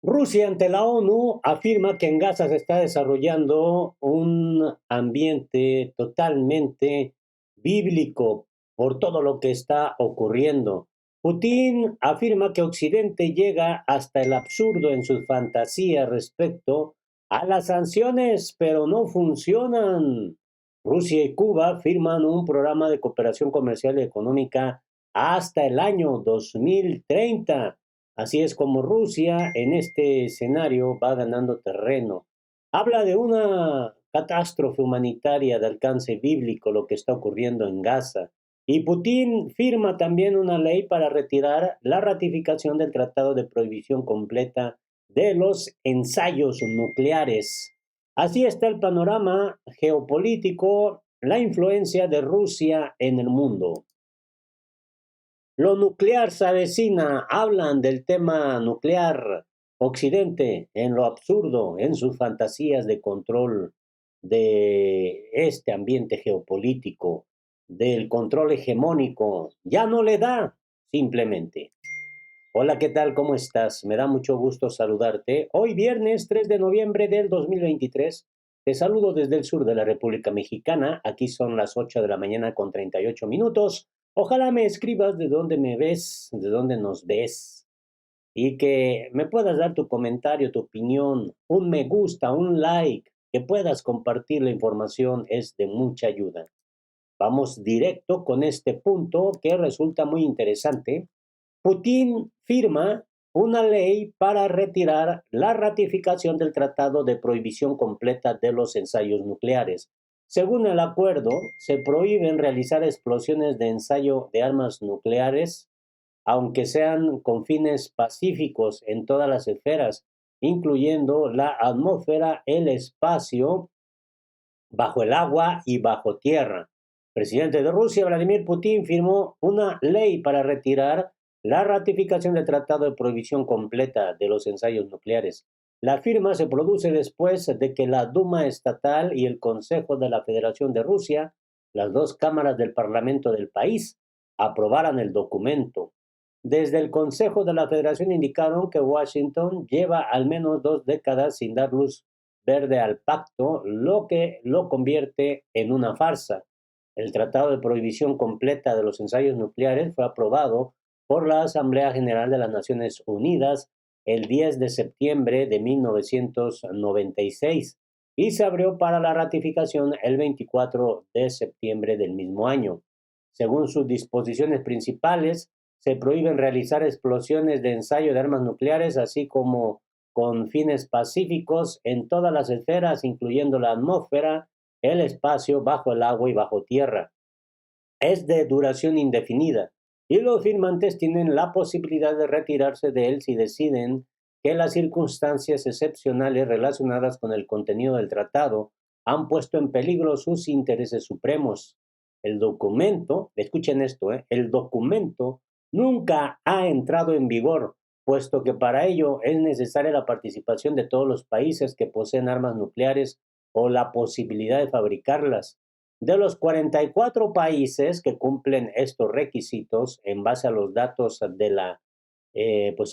Rusia ante la ONU afirma que en Gaza se está desarrollando un ambiente totalmente bíblico por todo lo que está ocurriendo. Putin afirma que Occidente llega hasta el absurdo en sus fantasías respecto a las sanciones, pero no funcionan. Rusia y Cuba firman un programa de cooperación comercial y económica hasta el año 2030. Así es como Rusia en este escenario va ganando terreno. Habla de una catástrofe humanitaria de alcance bíblico, lo que está ocurriendo en Gaza. Y Putin firma también una ley para retirar la ratificación del Tratado de Prohibición Completa de los ensayos nucleares. Así está el panorama geopolítico, la influencia de Rusia en el mundo. Lo nuclear se avecina, hablan del tema nuclear. Occidente, en lo absurdo, en sus fantasías de control de este ambiente geopolítico, del control hegemónico, ya no le da, simplemente. Hola, ¿qué tal? ¿Cómo estás? Me da mucho gusto saludarte. Hoy viernes 3 de noviembre del 2023. Te saludo desde el sur de la República Mexicana. Aquí son las 8 de la mañana con 38 minutos. Ojalá me escribas de dónde me ves, de dónde nos ves y que me puedas dar tu comentario, tu opinión, un me gusta, un like, que puedas compartir la información es de mucha ayuda. Vamos directo con este punto que resulta muy interesante. Putin firma una ley para retirar la ratificación del Tratado de Prohibición Completa de los Ensayos Nucleares. Según el acuerdo, se prohíben realizar explosiones de ensayo de armas nucleares, aunque sean con fines pacíficos en todas las esferas, incluyendo la atmósfera, el espacio, bajo el agua y bajo tierra. El presidente de Rusia, Vladimir Putin, firmó una ley para retirar la ratificación del Tratado de Prohibición Completa de los Ensayos Nucleares. La firma se produce después de que la Duma Estatal y el Consejo de la Federación de Rusia, las dos cámaras del Parlamento del país, aprobaran el documento. Desde el Consejo de la Federación indicaron que Washington lleva al menos 2 décadas sin dar luz verde al pacto, lo que lo convierte en una farsa. El Tratado de Prohibición Completa de los Ensayos Nucleares fue aprobado por la Asamblea General de las Naciones Unidas el 10 de septiembre de 1996 y se abrió para la ratificación el 24 de septiembre del mismo año. Según sus disposiciones principales, se prohíben realizar explosiones de ensayo de armas nucleares, así como con fines pacíficos en todas las esferas, incluyendo la atmósfera, el espacio, bajo el agua y bajo tierra. Es de duración indefinida y los firmantes tienen la posibilidad de retirarse de él si deciden que las circunstancias excepcionales relacionadas con el contenido del tratado han puesto en peligro sus intereses supremos. El documento, escuchen esto, el documento nunca ha entrado en vigor, puesto que para ello es necesaria la participación de todos los países que poseen armas nucleares o la posibilidad de fabricarlas. De los 44 países que cumplen estos requisitos en base a los datos de la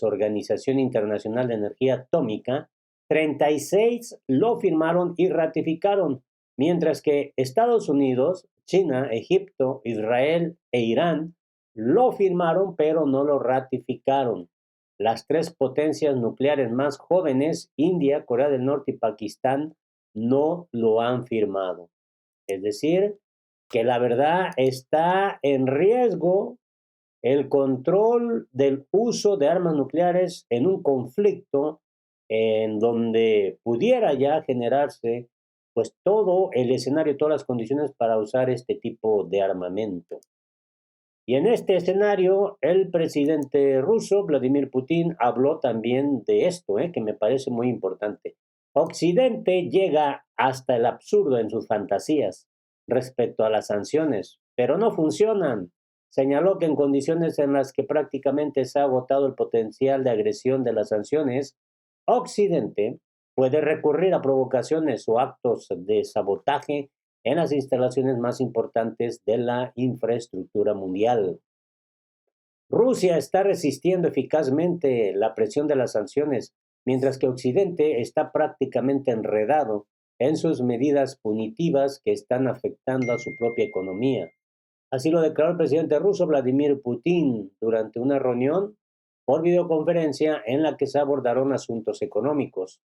Organización Internacional de Energía Atómica, 36 lo firmaron y ratificaron, mientras que Estados Unidos, China, Egipto, Israel e Irán lo firmaron pero no lo ratificaron. Las tres potencias nucleares más jóvenes, India, Corea del Norte y Pakistán, no lo han firmado. Es decir, que la verdad está en riesgo el control del uso de armas nucleares en un conflicto en donde pudiera ya generarse pues todo el escenario, todas las condiciones para usar este tipo de armamento. Y en este escenario, el presidente ruso, Vladimir Putin, habló también de esto, que me parece muy importante. Occidente llega hasta el absurdo en sus fantasías respecto a las sanciones, pero no funcionan. Señaló que en condiciones en las que prácticamente se ha agotado el potencial de agresión de las sanciones, Occidente puede recurrir a provocaciones o actos de sabotaje en las instalaciones más importantes de la infraestructura mundial. Rusia está resistiendo eficazmente la presión de las sanciones, mientras que Occidente está prácticamente enredado en sus medidas punitivas que están afectando a su propia economía. Así lo declaró el presidente ruso Vladimir Putin durante una reunión por videoconferencia en la que se abordaron asuntos económicos.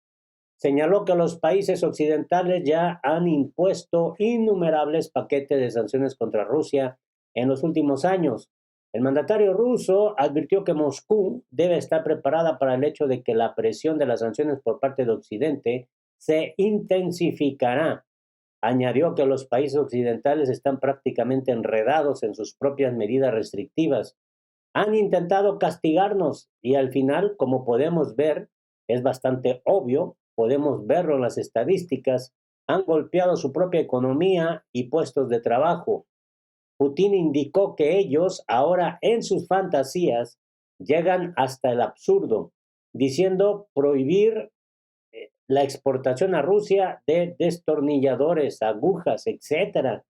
Señaló que los países occidentales ya han impuesto innumerables paquetes de sanciones contra Rusia en los últimos años. El mandatario ruso advirtió que Moscú debe estar preparada para el hecho de que la presión de las sanciones por parte de Occidente se intensificará. Añadió que los países occidentales están prácticamente enredados en sus propias medidas restrictivas. Han intentado castigarnos y al final, como podemos ver, es bastante obvio, podemos verlo en las estadísticas, han golpeado su propia economía y puestos de trabajo. Putin indicó que ellos ahora en sus fantasías llegan hasta el absurdo, diciendo prohibir la exportación a Rusia de destornilladores, agujas, etcétera.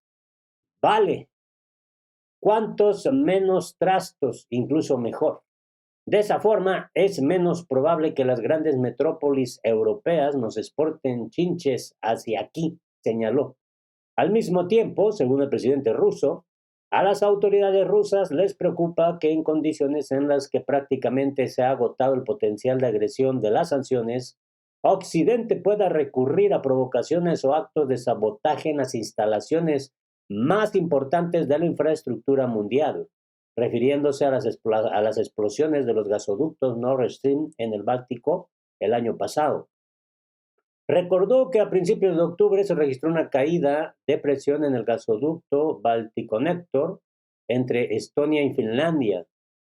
Vale, cuantos menos trastos, incluso mejor. De esa forma, es menos probable que las grandes metrópolis europeas nos exporten chinches hacia aquí, señaló. Al mismo tiempo, según el presidente ruso, a las autoridades rusas les preocupa que en condiciones en las que prácticamente se ha agotado el potencial de agresión de las sanciones, Occidente pueda recurrir a provocaciones o actos de sabotaje en las instalaciones más importantes de la infraestructura mundial, refiriéndose a las explosiones de los gasoductos Nord Stream en el Báltico el año pasado. Recordó que a principios de octubre se registró una caída de presión en el gasoducto Balticconnector entre Estonia y Finlandia.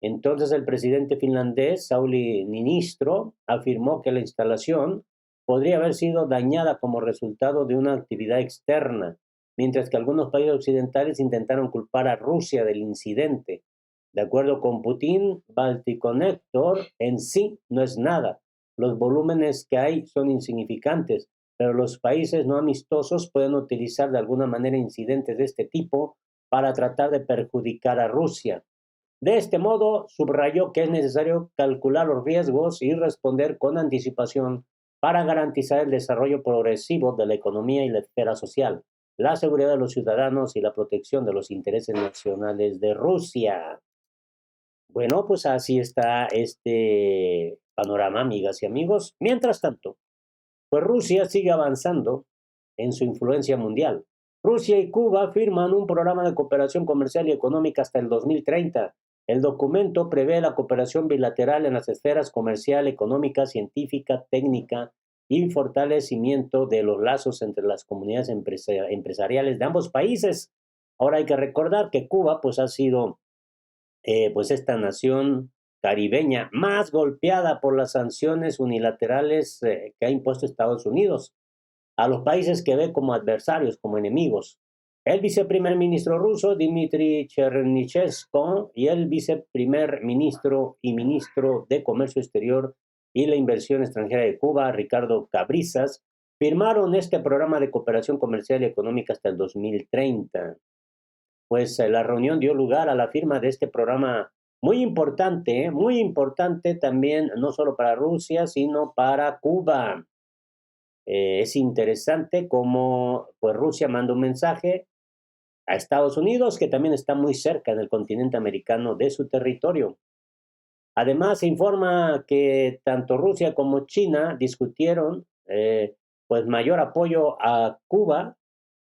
Entonces el presidente finlandés, Sauli Niinistö, afirmó que la instalación podría haber sido dañada como resultado de una actividad externa, mientras que algunos países occidentales intentaron culpar a Rusia del incidente. De acuerdo con Putin, Balticconnector en sí no es nada. Los volúmenes que hay son insignificantes, pero los países no amistosos pueden utilizar de alguna manera incidentes de este tipo para tratar de perjudicar a Rusia. De este modo, subrayó que es necesario calcular los riesgos y responder con anticipación para garantizar el desarrollo progresivo de la economía y la esfera social, la seguridad de los ciudadanos y la protección de los intereses nacionales de Rusia. Bueno, pues así está este panorama, amigas y amigos. Mientras tanto, pues Rusia sigue avanzando en su influencia mundial. Rusia y Cuba firman un programa de cooperación comercial y económica hasta el 2030. El documento prevé la cooperación bilateral en las esferas comercial, económica, científica, técnica y fortalecimiento de los lazos entre las comunidades empresariales de ambos países. Ahora hay que recordar que Cuba pues ha sido pues esta nación caribeña más golpeada por las sanciones unilaterales que ha impuesto Estados Unidos a los países que ve como adversarios, como enemigos. El viceprimer ministro ruso Dmitry Chernyshevsky y el viceprimer ministro y ministro de Comercio Exterior y la Inversión Extranjera de Cuba, Ricardo Cabrizas, firmaron este programa de cooperación comercial y económica hasta el 2030. Pues la reunión dio lugar a la firma de este programa muy importante también, no solo para Rusia, sino para Cuba. Es interesante cómo pues, Rusia manda un mensaje a Estados Unidos, que también está muy cerca en el continente americano de su territorio. Además, se informa que tanto Rusia como China discutieron pues mayor apoyo a Cuba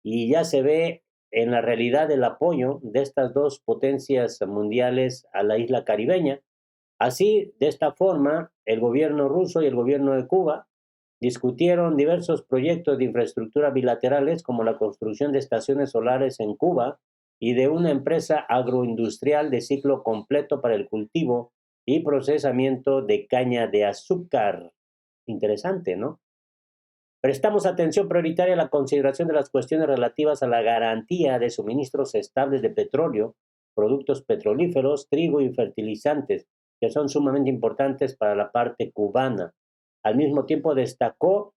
y ya se ve en la realidad el apoyo de estas dos potencias mundiales a la isla caribeña. Así, de esta forma, el gobierno ruso y el gobierno de Cuba discutieron diversos proyectos de infraestructura bilaterales como la construcción de estaciones solares en Cuba y de una empresa agroindustrial de ciclo completo para el cultivo y procesamiento de caña de azúcar. Interesante, ¿no? Prestamos atención prioritaria a la consideración de las cuestiones relativas a la garantía de suministros estables de petróleo, productos petrolíferos, trigo y fertilizantes, que son sumamente importantes para la parte cubana. Al mismo tiempo destacó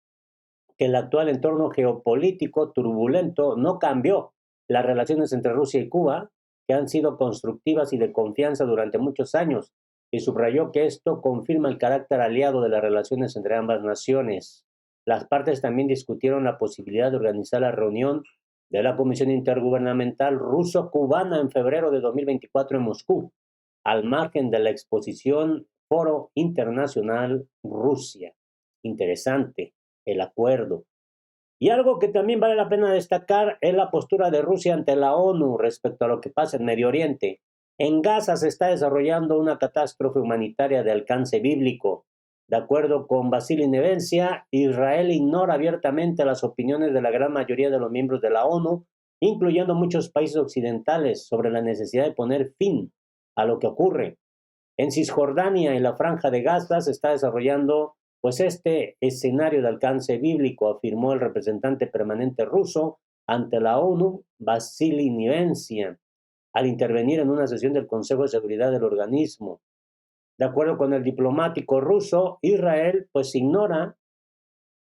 que el actual entorno geopolítico turbulento no cambió las relaciones entre Rusia y Cuba, que han sido constructivas y de confianza durante muchos años. y subrayó que esto confirma el carácter aliado de las relaciones entre ambas naciones. Las partes también discutieron la posibilidad de organizar la reunión de la Comisión Intergubernamental Ruso-Cubana en febrero de 2024 en Moscú, al margen de la exposición Foro Internacional Rusia. Interesante el acuerdo. Y algo que también vale la pena destacar es la postura de Rusia ante la ONU respecto a lo que pasa en Medio Oriente. En Gaza se está desarrollando una catástrofe humanitaria de alcance bíblico. De acuerdo con Vasily Nevencia, Israel ignora abiertamente las opiniones de la gran mayoría de los miembros de la ONU, incluyendo muchos países occidentales, sobre la necesidad de poner fin a lo que ocurre. En Cisjordania y la Franja de Gaza se está desarrollando pues este escenario de alcance bíblico, afirmó el representante permanente ruso ante la ONU, Vasily Nevencia, al intervenir en una sesión del Consejo de Seguridad del organismo. De acuerdo con el diplomático ruso, Israel pues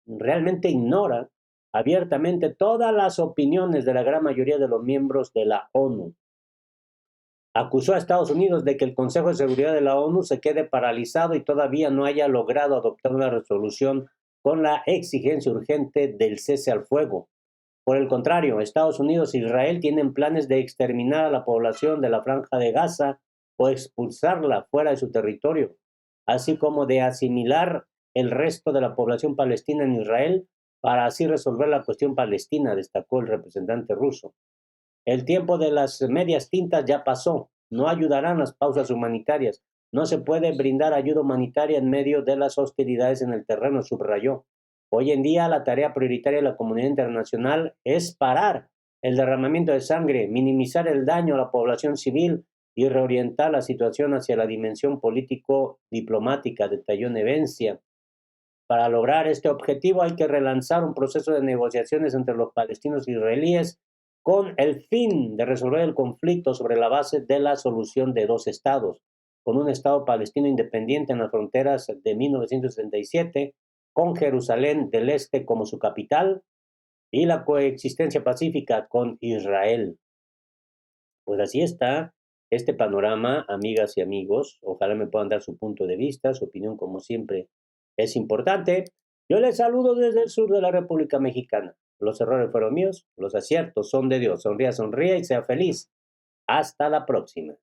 realmente ignora abiertamente todas las opiniones de la gran mayoría de los miembros de la ONU. Acusó a Estados Unidos de que el Consejo de Seguridad de la ONU se quede paralizado y todavía no haya logrado adoptar una resolución con la exigencia urgente del cese al fuego. Por el contrario, Estados Unidos e Israel tienen planes de exterminar a la población de la Franja de Gaza o expulsarla fuera de su territorio, así como de asimilar el resto de la población palestina en Israel para así resolver la cuestión palestina, destacó el representante ruso. El tiempo de las medias tintas ya pasó. No ayudarán las pausas humanitarias. No se puede brindar ayuda humanitaria en medio de las hostilidades en el terreno, subrayó. Hoy en día la tarea prioritaria de la comunidad internacional es parar el derramamiento de sangre, minimizar el daño a la población civil y reorientar la situación hacia la dimensión político-diplomática, detalló Nevencia. Para lograr este objetivo hay que relanzar un proceso de negociaciones entre los palestinos e israelíes con el fin de resolver el conflicto sobre la base de la solución de dos estados, con un estado palestino independiente en las fronteras de 1967, con Jerusalén del Este como su capital y la coexistencia pacífica con Israel. Pues así está este panorama, amigas y amigos. Ojalá me puedan dar su punto de vista, su opinión como siempre es importante. Yo les saludo desde el sur de la República Mexicana. Los errores fueron míos, los aciertos son de Dios. Sonría, sonría y sea feliz. Hasta la próxima.